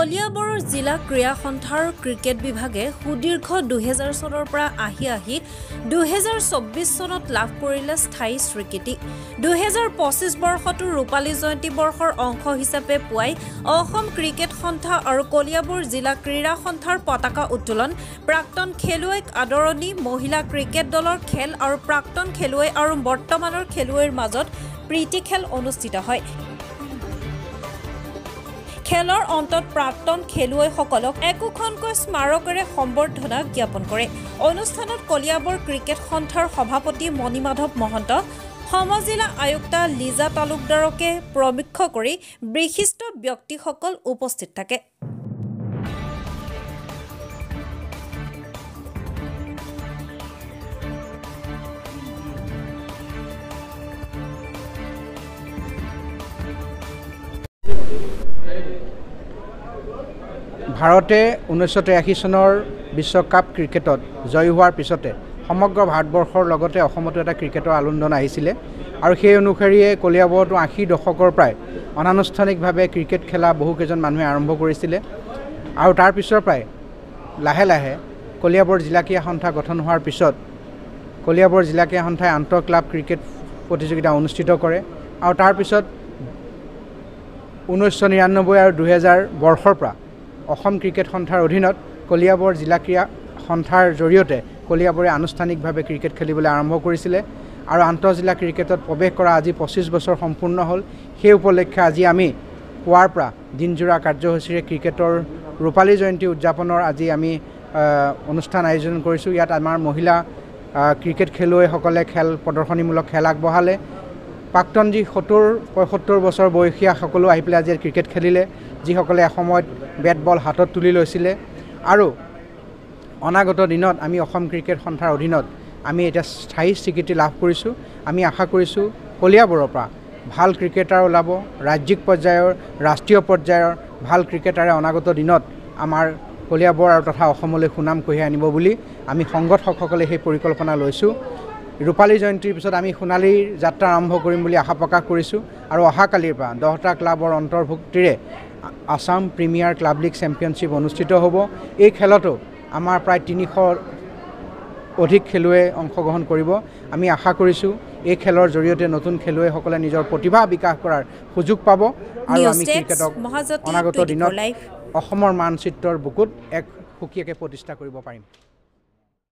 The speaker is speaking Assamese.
কলিয়াবৰৰ জিলা ক্ৰীড়া সন্থাৰ ক্ৰিকেট বিভাগে সুদীৰ্ঘ 2000 চনৰ পৰা আহি 2024 চনত লাভ কৰিলে স্থায়ী স্বীকৃতি 2025 বৰ্ষটো ৰূপালী জয়ন্তী বৰ্ষৰ অংশ হিচাপে পুৱাই অসম ক্ৰিকেট সন্থা আৰু কলিয়াবৰ জিলা ক্ৰীড়া সন্থাৰ পতাকা উত্তোলন প্ৰাক্তন খেলুৱৈক আদৰণি মহিলা ক্ৰিকেট দলৰ খেল আৰু প্ৰাক্তন খেলুৱৈ আৰু বৰ্তমানৰ খেলুৱৈৰ মাজত প্ৰীতি খেল অনুষ্ঠিত হয় খেলৰ অন্তত প্ৰাক্তন খেলুৱৈসকলক একোখনকৈ স্মাৰকেৰে সম্বৰ্ধনা জ্ঞাপন কৰে অনুষ্ঠানত কলিয়াবৰ ক্ৰিকেট সন্থাৰ সভাপতি মণিমাধৱ মহন্ত সমজিলা আয়ুক্তা লিজা তালুকদাৰকে প্ৰমুখ্য কৰি বিশিষ্ট ব্যক্তিসকল উপস্থিত থাকে ভাৰতে 1983 চনৰ বিশ্বকাপ ক্ৰিকেটত জয় হোৱাৰ পিছতে সমগ্ৰ ভাৰতবৰ্ষৰ লগতে অসমতো এটা ক্ৰিকেটৰ আলোড়ন আহিছিলে আৰু সেই অনুসৰিয়ে কলিয়াবৰতো 80 দশকৰ প্ৰায় অনানুষ্ঠানিকভাৱে ক্ৰিকেট খেলা বহুকেইজন মানুহে আৰম্ভ কৰিছিলে আৰু তাৰ পিছৰ প্ৰায় লাহে লাহে কলিয়াবৰ জিলা ক্ৰীড়া সন্থা গঠন হোৱাৰ পিছত কলিয়াবৰ জিলা ক্ৰীড়া সন্থাই আন্তঃ ক্লাব ক্ৰিকেট প্ৰতিযোগিতা অনুষ্ঠিত কৰে আৰু তাৰ পিছত 1999 আৰু 2000 বৰ্ষৰ পৰা অসম ক্ৰিকেট সন্থাৰ অধীনত কলিয়াবৰ জিলা ক্ৰীড়া সন্থাৰ জৰিয়তে কলিয়াবৰে আনুষ্ঠানিকভাৱে ক্ৰিকেট খেলিবলৈ আৰম্ভ কৰিছিলে আৰু আন্তঃজিলা ক্ৰিকেটত প্ৰৱেশ কৰা আজি 25 বছৰ সম্পূৰ্ণ হ'ল সেই উপলক্ষে আজি আমি পুৱাৰ পৰা দিনজোৰা কাৰ্যসূচীৰে ক্ৰিকেটৰ ৰূপালী জয়ন্তী উদযাপনৰ আজি আমি অনুষ্ঠান আয়োজন কৰিছোঁ ইয়াত আমাৰ মহিলা ক্ৰিকেট খেলুৱৈসকলে খেল প্ৰদৰ্শনীমূলক খেল আগবঢ়ালে প্ৰাক্তন যি 70-75 বছৰ বয়সীয়া সকলো আহি পেলাই আজি ক্ৰিকেট খেলিলে যিসকলে এসময়ত বেট বল হাতত তুলি লৈছিলে আৰু অনাগত দিনত আমি অসম ক্ৰিকেট সন্থাৰ অধীনত আমি এটা স্থায়ী স্বীকৃতি লাভ কৰিছোঁ আমি আশা কৰিছোঁ কলিয়াবৰৰ পৰা ভাল ক্ৰিকেটাৰ ওলাব ৰাজ্যিক পৰ্যায়ৰ ৰাষ্ট্ৰীয় পৰ্যায়ৰ ভাল ক্ৰিকেটাৰে অনাগত দিনত আমাৰ কলিয়াবৰ আৰু তথা অসমলৈ সুনাম কঢ়িয়াই আনিব বুলি আমি সংগঠকসকলে সেই পৰিকল্পনা লৈছোঁ ৰূপালী জয়ন্তীৰ পিছত আমি সোণালীৰ যাত্ৰা আৰম্ভ কৰিম বুলি আশা প্ৰকাশ কৰিছোঁ আৰু অহাকালিৰ পৰা 10টা ক্লাবৰ অন্তৰ্ভুক্তিৰে Assam premier club league championship অনুষ্ঠিত হ'ব এই খেলতো আমাৰ প্ৰায় 300 অধিক খেলুৱৈ অংশগ্ৰহণ কৰিব আমি আশা কৰিছোঁ এই খেলৰ জৰিয়তে নতুন খেলুৱৈসকলে নিজৰ প্ৰতিভা বিকাশ কৰাৰ সুযোগ পাব আৰু আমি ক্ৰিকেটক অনাগত দিনত অসমৰ মানচিত্ৰৰ বুকুত এক সুকীয়াকৈ প্ৰতিষ্ঠা কৰিব পাৰিম